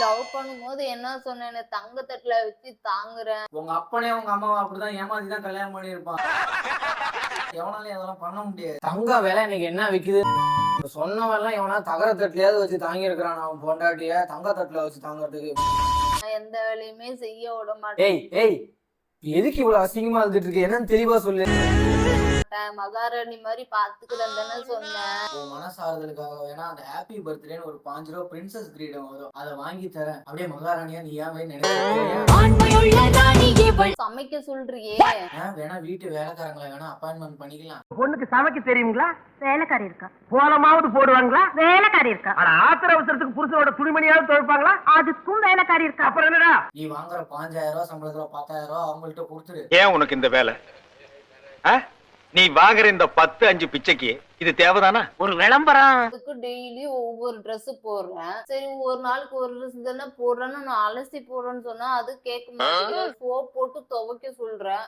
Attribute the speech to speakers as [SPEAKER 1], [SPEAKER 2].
[SPEAKER 1] Love பண்ணும்போது என்ன சொன்னேன்னு தங்க தட்டுல வச்சு தாங்குறேன்.
[SPEAKER 2] உங்க அப்பனே உங்க அம்மாவை அப்படிதான் ஏமாத்தி தான் கல்யாணம் பண்ணியிருப்பான். எவனாலையும் அதெல்லாம் பண்ண முடியாது. தங்க விலை இன்னைக்கு என்ன விக்குது? சொன்னவெல்லாம் எவனா தகர தட்டுலயாவது வச்சு தாங்கி இருக்கிறான் அவன் பொண்டாட்டிய தங்க தட்டுல வச்சு தாங்கறதுக்கு.
[SPEAKER 1] நான் எந்த வேலையுமே செய்ய விட மாட்டேன்.
[SPEAKER 2] ஏய் ஏய் எதுக்கு இவ்வளவு அசிங்கமா இருந்துட்டு இருக்கு? என்னன்னு தெளிவா சொல்லு.
[SPEAKER 1] மகாராணி மாதிரி பாத்துக்கிறேன் தானே சொன்னேன்.
[SPEAKER 2] உன் மனசு ஆறுதலுக்காக வேணா அந்த ஹாப்பி பர்த்டேன்னு ஒரு 5 ரூபா பிரின்சஸ் கிரீடம் வரும், அதை வாங்கி தரேன். அப்படியே மகாராணியா நீ ஏன் நினைக்க
[SPEAKER 1] சமைக்க சொல்றியே.
[SPEAKER 2] வேணா வீட்டு வேலைக்காரங்களை வேணா அப்பாயின்மெண்ட் பண்ணிக்கலாம்.
[SPEAKER 3] பொண்ணுக்கு சமைக்க தெரியுங்களா?
[SPEAKER 4] வேலைக்காரி இருக்கா.
[SPEAKER 3] போலமாவது போடுவாங்களா?
[SPEAKER 4] வேலைக்காரி இருக்கா.
[SPEAKER 3] ஆத்திர அவசரத்துக்கு புருஷனோட துணிமணியாவது துவைப்பாங்களா?
[SPEAKER 4] அதுக்கும் வேலைக்காரி இருக்கா.
[SPEAKER 3] அப்புறம் என்னடா?
[SPEAKER 2] நீ வாங்குற 5000 ரூபாய் சம்பளத்துல 10000 ரூபாய் அவங்கள்ட்ட கொடுத்துரு.
[SPEAKER 5] ஏன் உனக்கு இந்த வேலை? நீ வாங்குற இந்த 10-5 பிச்சைக்கு இது தேவைதானா?
[SPEAKER 3] ஒரு விளம்பரம்.
[SPEAKER 1] அதுக்கு டெய்லி ஒவ்வொரு ட்ரெஸ் போடுறேன். சரி ஒரு நாளுக்கு ஒரு ட்ரெஸ் தானே போடுறேன்னு நான் அலசி போடுறேன்னு சொன்னா அது கேட்க மாட்டேங்குது. சோப் போட்டு துவைக்க சொல்றேன்.